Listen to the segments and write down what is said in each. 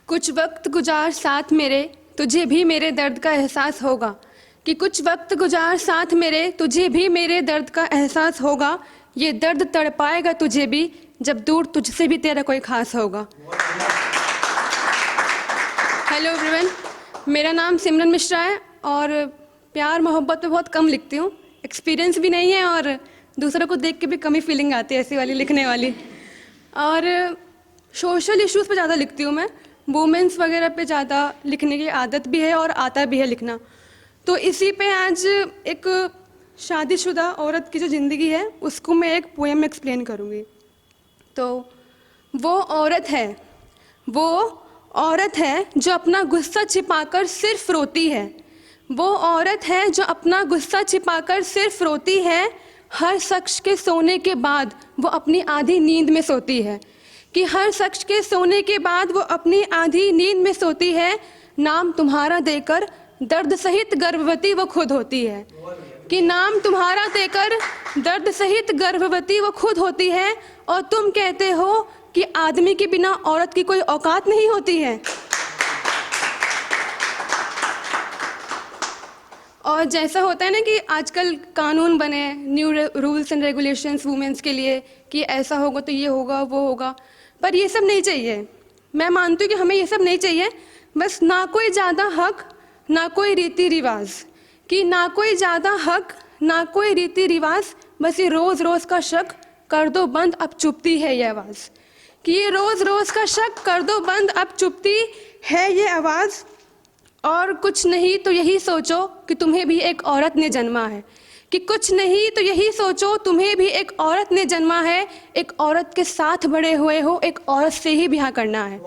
कुछ वक्त गुजार साथ मेरे, तुझे भी मेरे दर्द का एहसास होगा। कि कुछ वक्त गुजार साथ मेरे, तुझे भी मेरे दर्द का एहसास होगा। ये दर्द तड़पाएगा तुझे भी, जब दूर तुझसे भी तेरा कोई खास होगा। हेलो एवरीवन, मेरा नाम सिमरन मिश्रा है और प्यार मोहब्बत पे बहुत कम लिखती हूँ। एक्सपीरियंस भी नहीं है और दूसरों को देख के भी कम ही फीलिंग आती है ऐसी वाली लिखने वाली। और सोशल इश्यूज़ पे ज़्यादा लिखती हूँ मैं। वुमेंस वगैरह पे ज़्यादा लिखने की आदत भी है और आता भी है लिखना। तो इसी पे आज एक शादीशुदा औरत की जो ज़िंदगी है उसको मैं एक पोएम एक्सप्लेन करूँगी। तो वो औरत है जो अपना गुस्सा छिपाकर सिर्फ रोती है। वो औरत है जो अपना गुस्सा छिपाकर सिर्फ रोती है। हर शख्स के सोने के बाद वो अपनी आधी नींद में सोती है। कि हर शख्स के सोने के बाद वो अपनी आधी नींद में सोती है। नाम तुम्हारा देकर दर्द सहित गर्भवती वो खुद होती है। कि नाम तुम्हारा देकर दर्द सहित गर्भवती वो खुद होती है। और तुम कहते हो कि आदमी के बिना औरत की कोई औकात नहीं होती है। और जैसा होता है ना कि आजकल कानून बने, new rules and regulations women's के लिए कि ऐसा होगा तो ये होगा वो होगा, पर ये सब नहीं चाहिए। मैं मानती हूँ कि हमें ये सब नहीं चाहिए। बस ना कोई ज़्यादा हक, ना कोई रीति रिवाज। कि ना कोई ज़्यादा हक, ना कोई रीति रिवाज। बस ये रोज़ रोज़ का शक कर दो बंद, अब चुपती है ये आवाज़। कि ये रोज़ रोज़ का शक कर दो बंद, अब चुपती है ये आवाज़। और कुछ नहीं तो यही सोचो कि तुम्हें भी एक औरत ने जन्मा है। कि कुछ नहीं तो यही सोचो तुम्हें भी एक औरत ने जन्मा है। एक औरत के साथ बड़े हुए हो, एक औरत से ही ब्याह करना है।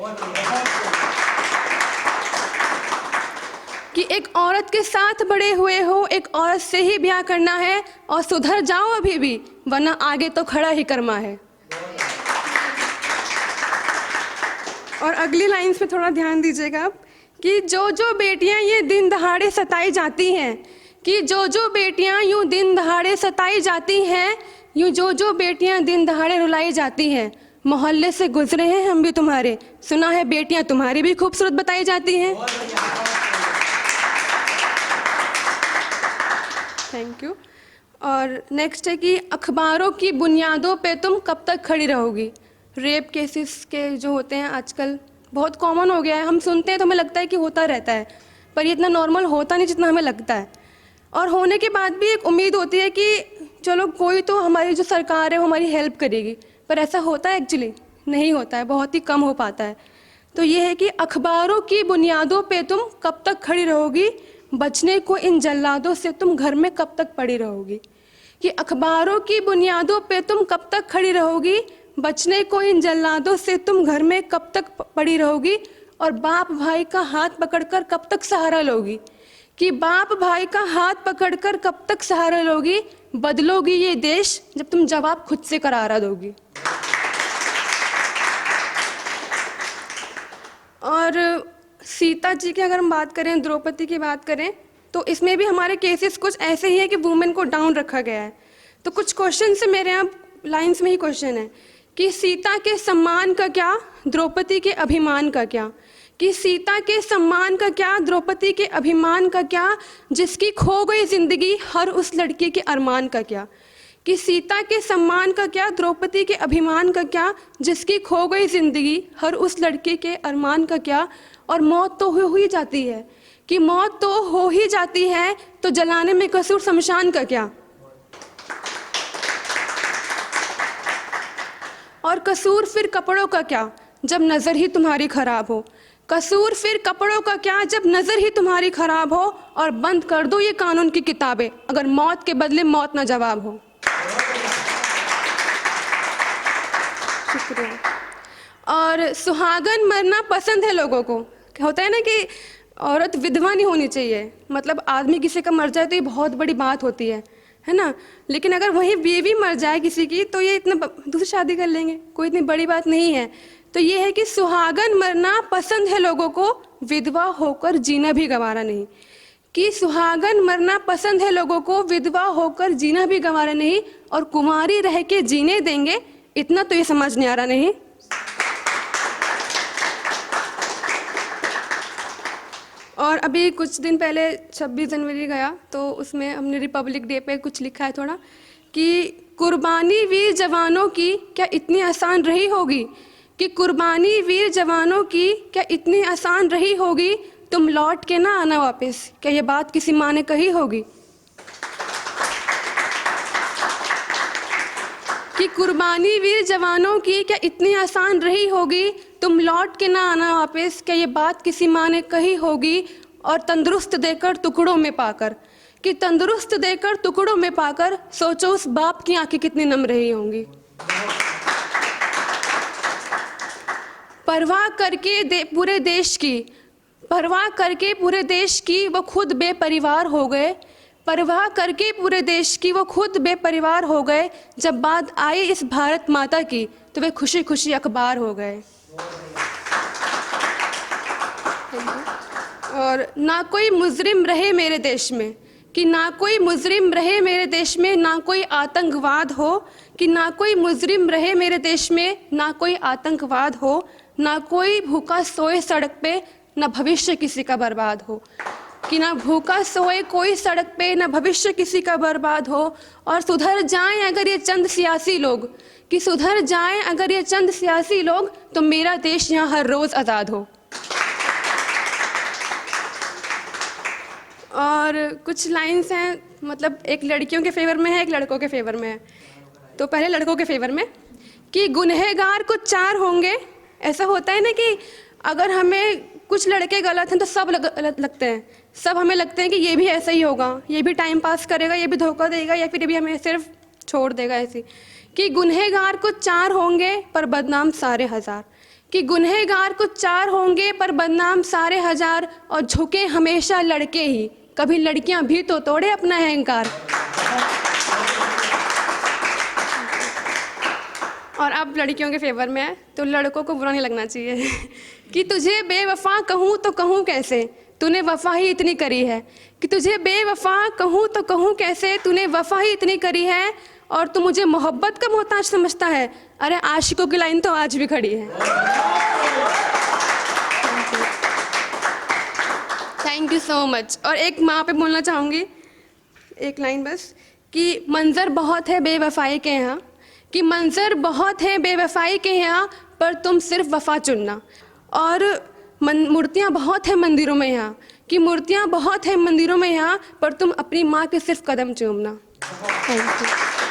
कि एक औरत के साथ बड़े हुए हो, एक औरत से ही ब्याह करना है। और सुधर जाओ अभी भी, वरना आगे तो खड़ा ही कर्मा है। और अगली लाइन्स पे थोड़ा ध्यान दीजिएगा आप। कि जो बेटियां ये दिन दहाड़े सताई जाती हैं। कि जो बेटियां यूं दिन दहाड़े सताई जाती हैं, यूं जो बेटियां दिन दहाड़े रुलाई जाती हैं। मोहल्ले से गुजरे हैं हम भी तुम्हारे, सुना है बेटियां तुम्हारी भी खूबसूरत बताई जाती हैं। Thank you. और नेक्स्ट है कि अखबारों की बुनियादों पे तुम कब तक खड़ी रहोगी। रेप केसेस के जो होते हैं आजकल बहुत कॉमन हो गया है। हम सुनते हैं तो हमें लगता है कि होता रहता है, पर ये इतना नॉर्मल होता नहीं जितना हमें लगता है। और होने के बाद भी एक उम्मीद होती है कि चलो कोई तो हमारी जो सरकार है वो हमारी हेल्प करेगी, पर ऐसा होता है एक्चुअली नहीं होता है, बहुत ही कम हो पाता है। तो ये है कि अखबारों की बुनियादों पे तुम कब तक खड़ी रहोगी, बचने को इन जल्लादों से तुम घर में कब तक पड़ी रहोगी। कि अखबारों की बुनियादों पे तुम कब तक खड़ी रहोगी, बचने को इन जल्लादों से तुम घर में कब तक पड़ी रहोगी। और बाप भाई का हाथ पकड़कर कब तक सहारा लोगी। कि बाप भाई का हाथ पकड़कर कब तक सहारा लोगी। बदलोगी ये देश जब तुम जवाब खुद से करारा दोगी। और सीता जी की अगर हम बात करें, द्रौपदी की बात करें, तो इसमें भी हमारे केसेस कुछ ऐसे ही है कि वुमेन को डाउन रखा गया है। तो कुछ क्वेश्चन से मेरे यहाँ लाइन्स में ही क्वेश्चन है कि सीता के सम्मान का क्या, द्रौपदी के अभिमान का क्या। कि सीता के सम्मान का क्या, द्रौपदी के अभिमान का क्या। जिसकी खो गई जिंदगी हर उस लड़की के अरमान का क्या। कि सीता के सम्मान का क्या, द्रौपदी के अभिमान का क्या। जिसकी खो गई जिंदगी हर उस लड़की के अरमान का क्या। और मौत तो हो ही जाती है। कि मौत तो हो ही जाती है, तो जलाने में कसूर शमशान का क्या। और कसूर फिर कपड़ों का क्या, जब नज़र ही तुम्हारी खराब हो। कसूर फिर कपड़ों का क्या, जब नज़र ही तुम्हारी खराब हो। और बंद कर दो ये कानून की किताबें, अगर मौत के बदले मौत ना जवाब हो। शुक्रिया। और सुहागन मरना पसंद है लोगों को। होता है ना कि औरत विधवा नहीं होनी चाहिए, मतलब आदमी किसी का मर जाए तो ये बहुत बड़ी बात होती है ना। लेकिन अगर वही बीवी मर जाए किसी की तो ये इतना दूसरी शादी कर लेंगे, कोई इतनी बड़ी बात नहीं है। तो ये है कि सुहागन मरना पसंद है लोगों को, विधवा होकर जीना भी गवारा नहीं। कि सुहागन मरना पसंद है लोगों को, विधवा होकर जीना भी गवारा नहीं। और कुंवारी रह के जीने देंगे, इतना तो ये समझ नहीं आ रहा नहीं। और अभी कुछ दिन पहले 26 जनवरी गया, तो उसमें हमने रिपब्लिक डे पे कुछ लिखा है थोड़ा कि कुर्बानी वीर जवानों की क्या इतनी आसान रही होगी, कि कुर्बानी वीर जवानों की क्या इतनी आसान रही होगी, तुम लौट के ना आना वापस, क्या ये बात किसी माँ ने कही होगी। कि कुर्बानी वीर जवानों की क्या इतनी आसान रही होगी, तुम लौट के ना आना वापस, क्या ये बात किसी माँ ने कही होगी। और तंदुरुस्त देकर टुकड़ों में पाकर, कि तंदुरुस्त देकर टुकड़ों में पाकर, सोचो उस बाप की आंखें कितनी नम रही होंगी। परवाह करके पूरे देश की, परवाह करके पूरे देश की वो खुद बेपरिवार हो गए, परवाह करके पूरे देश की वो खुद बेपरिवार हो गए, जब बात आई इस भारत माता की तो वे खुशी खुशी अखबार हो गए। और ना कोई मुजरिम रहे मेरे देश में, कि ना कोई मुजरिम रहे मेरे देश में, ना कोई आतंकवाद हो, कि ना कोई मुजरिम रहे मेरे देश में, ना कोई आतंकवाद हो, ना कोई भूखा सोए सड़क पे, ना भविष्य किसी का बर्बाद हो, कि ना भूखा सोए कोई सड़क पे, ना भविष्य किसी का बर्बाद हो। और सुधर जाएं अगर ये चंद सियासी लोग, कि सुधर जाएं अगर ये चंद सियासी लोग, तो मेरा देश यहाँ हर रोज़ आज़ाद हो। और कुछ लाइन्स हैं, मतलब एक लड़कियों के फेवर में है, एक लड़कों के फेवर में है। तो पहले लड़कों के फेवर में, कि गुनहगार कुछ चार होंगे। ऐसा होता है ना कि अगर हमें कुछ लड़के गलत हैं तो सब गलत लगते हैं, सब हमें लगते हैं कि ये भी ऐसा ही होगा, ये भी टाइम पास करेगा, ये भी धोखा देगा, या फिर ये भी हमें सिर्फ छोड़ देगा। ऐसी कि गुनहगार कुछ चार होंगे पर बदनाम सारे हज़ार, कि गुनहगार कुछ चार होंगे पर बदनाम सारे हज़ार, और झुके हमेशा लड़के ही, कभी लड़कियां भी तो तोड़े अपना अहंकार। और अब लड़कियों के फेवर में है, तो लड़कों को बुरा नहीं लगना चाहिए। कि तुझे बेवफा कहूँ तो कहूँ कैसे, तूने वफा ही इतनी करी है, कि तुझे बेवफा कहूँ तो कहूँ कैसे, तूने वफा ही इतनी करी है, और तू मुझे मोहब्बत का मोहताज समझता है। अरे आशिकों की लाइन तो आज भी खड़ी है। Thank you so much. और एक माँ पे बोलना चाहूँगी एक लाइन बस, कि मंज़र बहुत है बेवफाई के यहाँ, कि मंज़र बहुत है बेवफाई के यहाँ, पर तुम सिर्फ वफा चुनना। और मूर्तियाँ बहुत हैं मंदिरों में यहाँ, कि मूर्तियाँ बहुत हैं मंदिरों में यहाँ, पर तुम अपनी माँ के सिर्फ कदम चूमना। Thank you.